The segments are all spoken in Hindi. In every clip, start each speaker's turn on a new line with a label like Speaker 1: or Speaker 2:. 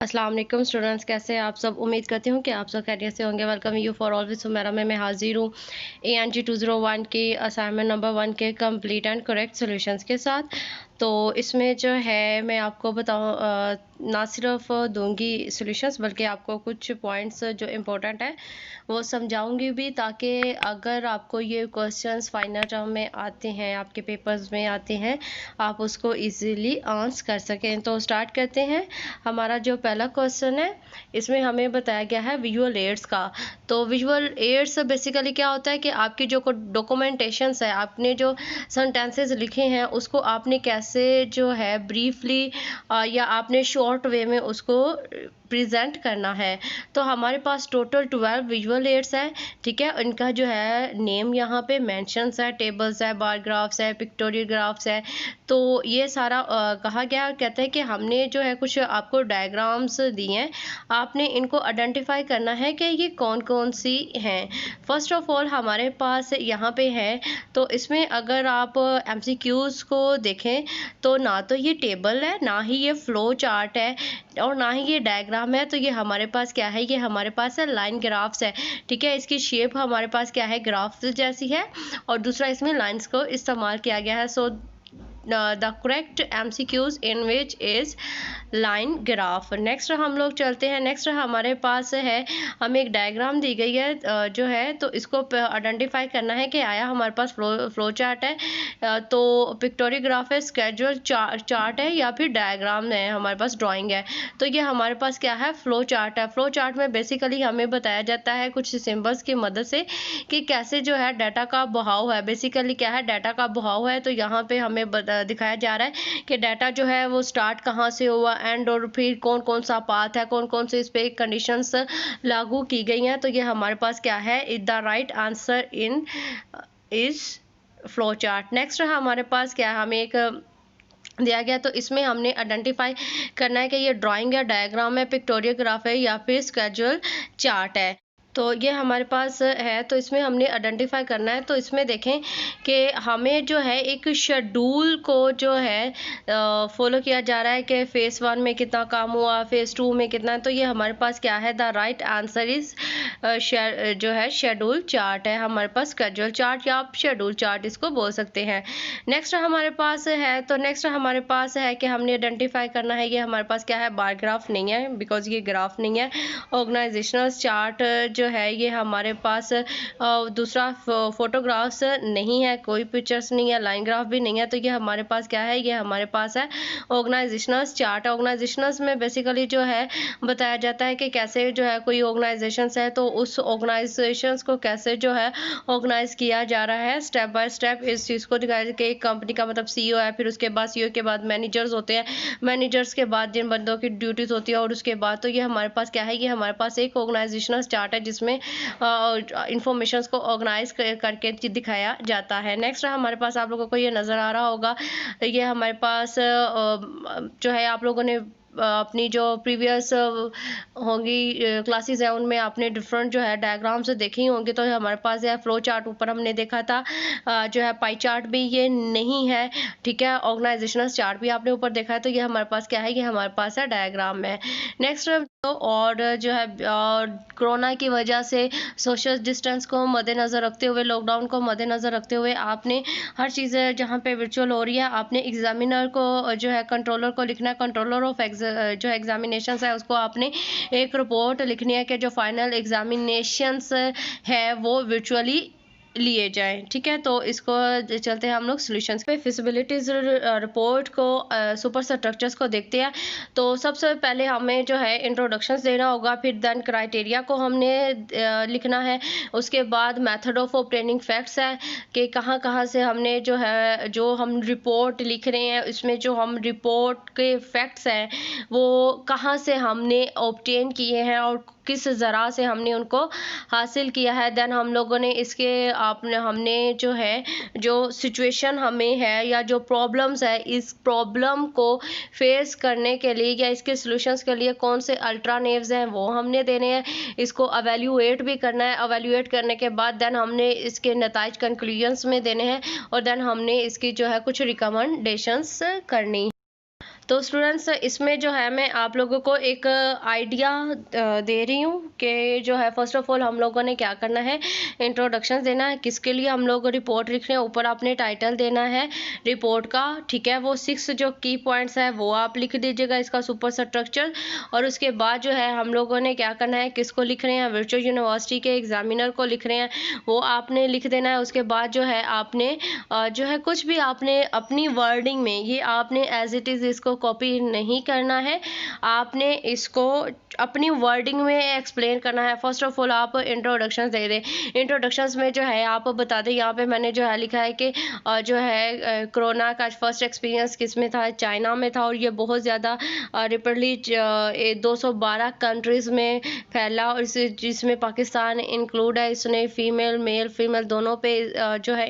Speaker 1: अस्सलाम वालेकुम स्टूडेंट्स, कैसे हैं आप सब। उम्मीद करती हूँ कि आप सब खैरियत से होंगे। वेलकम यू फॉर ऑलवेज मेरा मैं हाजिर हूँ ANG 201 की असाइनमेंट नंबर 1 के कंप्लीट एंड करेक्ट सॉल्यूशंस के साथ। तो इसमें जो है मैं आपको ना सिर्फ दूंगी सॉल्यूशंस बल्कि आपको कुछ पॉइंट्स जो इम्पोर्टेंट है वो समझाऊंगी भी, ताकि अगर आपको ये क्वेश्चंस फाइनल टर्म में आते हैं, आपके पेपर्स में आते हैं, आप उसको इजीली आंसर कर सकें। तो स्टार्ट करते हैं। हमारा जो पहला क्वेश्चन है इसमें हमें बताया गया है विजुअल एड्स का। तो विजुअल एड्स बेसिकली क्या होता है कि आपकी जो डॉक्यूमेंटेशंस है, आपने जो सेंटेंसेस लिखे हैं उसको आपने कैसे जो है ब्रीफली या आपने शॉर्ट वे में उसको प्रेजेंट करना है। तो हमारे पास टोटल 12 विजुअल एड्स है, ठीक है। इनका जो है नेम यहाँ पे मेंशंस है, टेबल्स है, बार ग्राफ्स है, पिक्टोरियल ग्राफ्स है। तो ये सारा कहा गया, कहते हैं कि हमने जो है कुछ आपको डायग्राम्स दिए हैं, आपने इनको आइडेंटिफाई करना है कि ये कौन कौन सी हैं। फर्स्ट ऑफ ऑल हमारे पास यहाँ पे है, तो इसमें अगर आप MCQs को देखें तो ना तो ये टेबल है, ना ही ये फ्लो चार्ट है, और ना ही ये डायग्राम है। तो ये हमारे पास क्या है, ये हमारे पास है लाइन ग्राफ्स है, ठीक है। इसकी शेप हमारे पास क्या है, ग्राफ्स जैसी है, और दूसरा इसमें लाइंस को इस्तेमाल किया गया है। सो the correct MCQs in which is line graph. Next हम लोग चलते हैं। नेक्स्ट हमारे पास है, हमें एक डायग्राम दी गई है जो है, तो इसको आइडेंटिफाई करना है कि आया हमारे पास फ्लो चार्ट है, तो पिक्टोरियल ग्राफ है, स्केड्यूल चार्ट है, या फिर डायग्राम है, हमारे पास ड्राइंग है। तो ये हमारे पास क्या है, फ्लो चार्ट है। फ्लो चार्ट में बेसिकली हमें बताया जाता है कुछ सिंबल्स की मदद से कि कैसे जो है डाटा का बहाव है। बेसिकली क्या है, डाटा का बहाव है। तो यहाँ पे हमें दिखाया जा रहा है कि डाटा जो है वो स्टार्ट कहाँ से हुआ, एंड और फिर कौन कौन सा पाथ है, कौन कौन से इस पे कंडीशंस लागू की गई हैं। तो ये हमारे पास क्या है, the right answer in is flow chart. Next हमारे पास क्या है, हमें एक दिया गया, तो इसमें हमने आइडेंटिफाई करना है कि ये ड्राइंग है, डायग्राम है, पिक्टोरियल ग्राफ है, या फिर स्केड्यूल चार्ट है। तो ये हमारे पास है, तो इसमें हमने आइडेंटिफाई करना है। तो इसमें देखें कि हमें जो है एक शेड्यूल को जो है फॉलो किया जा रहा है कि फेज़ 1 में कितना काम हुआ, फेज़ 2 में कितना। तो ये हमारे पास क्या है, द राइट आंसर इज जो है शेड्यूल चार्ट है हमारे पास, स्केड्यूल चार्ट या आप शेड्यूल चार्ट इसको बोल सकते हैं। नेक्स्ट हमारे पास है, तो नेक्स्ट हमारे पास है कि हमने आइडेंटिफाई करना है, ये हमारे पास क्या है, बार ग्राफ नहीं है, बिकॉज ये ग्राफ नहीं है। ऑर्गेनाइजेशनल चार्ट जो है ये हमारे पास दूसरा फोटोग्राफ्स नहीं है, कोई पिक्चर्स नहीं है, लाइन ग्राफ भी नहीं है। तो ये हमारे पास क्या है, ये हमारे पास है ऑर्गेनाइजेशनल चार्ट। ऑर्गेनाइजेशनल्स में बेसिकली जो है बताया जाता है कि कैसे जो है कोई ऑर्गेनाइजेशन है, तो उस ऑर्गेनाइजेशन को कैसे जो है ऑर्गेनाइज किया जा रहा है, स्टेप बाय स्टेप इस चीज़ को दिखाया कि एक कंपनी का मतलब CEO है, फिर उसके बाद CEO के बाद मैनेजर्स होते हैं, मैनेजर्स के बाद जिन बंदों की ड्यूटीज़ होती है, और उसके बाद तो ये हमारे पास क्या है, ये हमारे पास एक ऑर्गेनाइजेशनल चार्ट है जिसमें इंफॉर्मेशन को ऑर्गेनाइज करके दिखाया जाता है। नेक्स्ट हमारे पास आप लोगों को ये नज़र आ रहा होगा, ये हमारे पास जो है आप लोगों ने अपनी जो प्रीवियस होंगी क्लासेस है उनमें आपने डिफरेंट जो है डायग्राम्स देखी होंगी। तो हमारे पास है फ्लो चार्ट, ऊपर हमने देखा था जो है पाई चार्ट भी ये नहीं है, ठीक है। ऑर्गेनाइजेशनल चार्ट भी आपने ऊपर देखा है। तो ये हमारे पास क्या है, ये हमारे पास है डायग्राम है। नेक्स्ट और जो है कोरोना की वजह से सोशल डिस्टेंस को मद्देनज़र रखते हुए, लॉकडाउन को मद्देनज़र रखते हुए आपने हर चीज़ जहाँ पे वर्चुअल हो रही है, आपने एग्जामिनर को जो है कंट्रोलर को लिखना है, कंट्रोलर ऑफ जो एग्जामिनेशंस है उसको आपने एक रिपोर्ट लिखनी है कि जो फाइनल एग्जामिनेशंस है वो वर्चुअली लिए जाएं, ठीक है। तो इसको चलते हैं हम लोग सॉल्यूशंस पे। फिजिबिलिटीज रिपोर्ट को सुपर स्ट्रक्चर्स को देखते हैं। तो सबसे पहले हमें जो है इंट्रोडक्शंस देना होगा, फिर देन क्राइटेरिया को हमने लिखना है, उसके बाद मेथड ऑफ ऑब्टेनिंग फैक्ट्स है कि कहाँ कहाँ से हमने जो है जो हम रिपोर्ट लिख रहे हैं इसमें जो हम रिपोर्ट के फैक्ट्स हैं वो कहाँ से हमने ऑब्टेन किए हैं और किस ज़रा से हमने उनको हासिल किया है। देन हम लोगों ने इसके हमने जो है जो सिचुएशन हमें है या जो प्रॉब्लम्स है, इस प्रॉब्लम को फेस करने के लिए या इसके सॉल्यूशंस के लिए कौन से अल्टरनेटिव्स हैं वो हमने देने हैं। इसको एवेल्यूएट भी करना है, एवेल्यूएट करने के बाद देन हमने इसके नताइज कंक्लूजन्स में देने हैं, और देन हमने इसकी जो है कुछ रिकमेंडेशंस करनी। तो स्टूडेंट्स इसमें जो है मैं आप लोगों को एक आइडिया दे रही हूँ कि जो है फर्स्ट ऑफ ऑल हम लोगों ने क्या करना है, इंट्रोडक्शन देना है, किसके लिए हम लोग रिपोर्ट लिख रहे हैं, ऊपर आपने टाइटल देना है रिपोर्ट का, ठीक है। वो 6 जो की पॉइंट्स है वो आप लिख दीजिएगा, इसका सुपर स्ट्रक्चर। और उसके बाद जो है हम लोगों ने क्या करना है, किसको लिख रहे हैं, वर्चुअल यूनिवर्सिटी के एग्जामिनर को लिख रहे हैं, वो आपने लिख देना है। उसके बाद जो है आपने जो है कुछ भी आपने अपनी वर्डिंग में, ये आपने एज इट इज़ इसको कॉपी नहीं करना है, आपने इसको अपनी वर्डिंग में एक्सप्लेन करना है। फर्स्ट ऑफ ऑल आप इंट्रोडक्शन दे दें। इंट्रोडक्शंस में जो है आप बता दें, यहाँ पे मैंने जो है लिखा है कि जो है कोरोना का फर्स्ट एक्सपीरियंस किस में था, चाइना में था, और ये बहुत ज़्यादा रिपीटली 212 कंट्रीज़ में फैला, और जिसमें पाकिस्तान इंक्लूड है। इसने मेल फीमेल दोनों पे जो है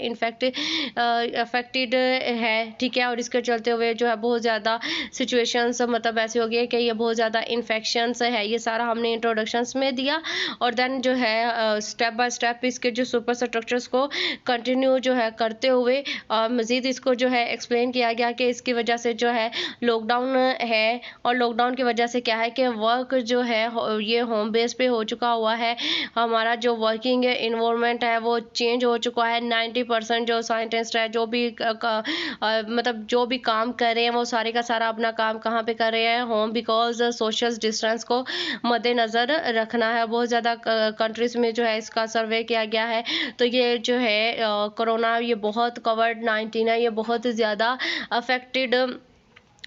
Speaker 1: अफेक्टेड है, ठीक है। और इसके चलते हुए जो है बहुत ज़्यादा सिचुएशंस मतलब ऐसी हो गई है कि ये बहुत ज़्यादा इन्फेक्शंस है। ये सारा हमने इंट्रोडक्शंस में दिया, और देन जो है स्टेप बाय स्टेप इसके जो सुपर स्ट्रक्चर्स को कंटिन्यू जो है करते हुए मज़ीद इसको जो है एक्सप्लेन किया गया कि इसकी वजह से जो है लॉकडाउन है, और लॉकडाउन की वजह से क्या है कि वर्क जो है ये होम बेस पे हो चुका हुआ है। हमारा जो वर्किंग इन्वायरमेंट है वो चेंज हो चुका है। 90% जो साइंटिस्ट है, जो भी मतलब जो भी काम कर रहे हैं, वो सारे का सारा अपना काम कहाँ पे कर रहे हैं, होम, बिकॉज सोशल डिस्टेंस को मद्देनज़र रखना है। बहुत ज़्यादा कंट्रीज़ में जो है इसका सर्वे किया गया है। तो ये जो है कोरोना, ये बहुत कोविड-19 है, ये बहुत ज़्यादा अफेक्टेड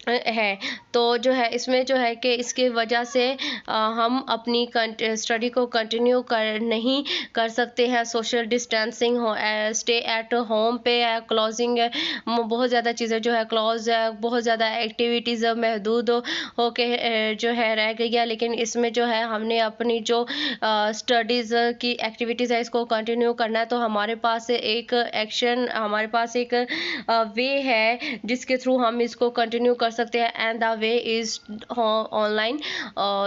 Speaker 1: है। तो जो है इसमें जो है कि इसकी वजह से हम अपनी स्टडी को कंटिन्यू नहीं कर सकते हैं। सोशल डिस्टेंसिंग हो, स्टे एट होम पे है, क्लोजिंग है, बहुत ज़्यादा चीज़ें जो है क्लोज है, बहुत ज़्यादा एक्टिविटीज़ महदूद हो के जो है रह गई है। लेकिन इसमें जो है हमने अपनी जो स्टडीज़ की एक्टिविटीज़ है इसको कंटिन्यू करना है। तो हमारे पास एक एक्शन, हमारे पास एक वे है जिसके थ्रू हम इसको कंटिन्यू कर सकते हैं, and the way is online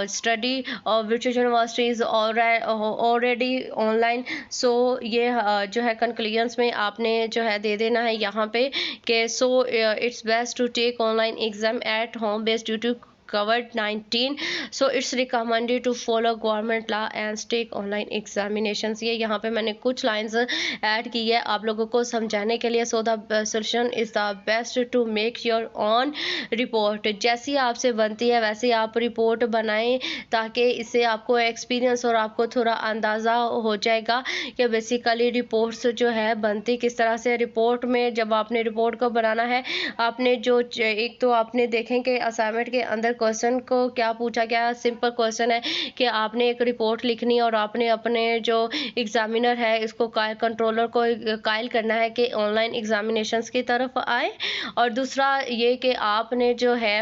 Speaker 1: study. Virtual university is already online. So ये जो है कंक्लूजन्स में आपने जो है दे देना है यहाँ पे कि so it's best to take online exam at home based due to COVID-19, so it's recommended to follow government law and take online examinations। ये यहाँ पे मैंने कुछ लाइंस ऐड की है आप लोगों को समझाने के लिए। So the solution is the best to make your own report. जैसी आपसे बनती है वैसे आप रिपोर्ट बनाएं, ताकि इससे आपको एक्सपीरियंस और आपको थोड़ा अंदाज़ा हो जाएगा कि बेसिकली रिपोर्ट्स जो है बनती किस तरह से। रिपोर्ट में जब आपने रिपोर्ट को बनाना है, आपने जो एक तो आपने देखें कि असाइनमेंट के अंदर क्वेश्चन को क्या पूछा गया। सिंपल क्वेश्चन है कि आपने एक रिपोर्ट लिखनी, और आपने अपने जो एग्जामिनर है इसको कंट्रोलर को कायल करना है कि ऑनलाइन एग्जामिनेशंस की तरफ आए। और दूसरा ये कि आपने जो है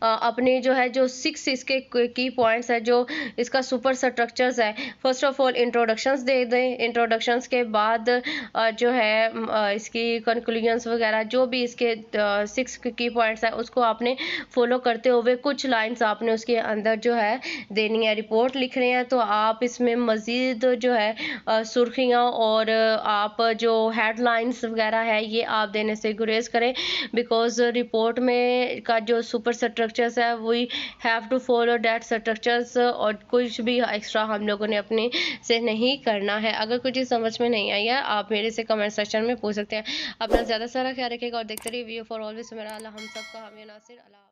Speaker 1: अपने जो है जो 6 इसके की पॉइंट्स है, जो इसका सुपर स्ट्रक्चर्स है, फर्स्ट ऑफ ऑल इंट्रोडक्शंस दे दें। इंट्रोडक्शंस के बाद जो है इसकी कंक्लूजन्स वगैरह जो भी इसके 6 की पॉइंट्स है उसको आपने फॉलो करते हुए कुछ लाइंस आपने उसके अंदर जो है देनी है। रिपोर्ट लिख रहे हैं तो आप इसमें मज़ीद जो है सुर्खियाँ और आप जो हेडलाइंस वगैरह है ये आप देने से गुरेज करें, बिकॉज रिपोर्ट में का जो सुपर स्ट्रक्चर्स है we have to follow that structures, और कुछ भी एक्स्ट्रा हम लोगों ने अपने से नहीं करना है। अगर कुछ चीज़ समझ में नहीं आई है आप मेरे से कमेंट सेक्शन में पूछ सकते हैं। अपना ज़्यादा सारा ख्याल रखिएगा और देखते रहिए वीडियो फॉर ऑलवेज। मेरा अल्लाह हम सबका हामी नासिर। अल्लाह।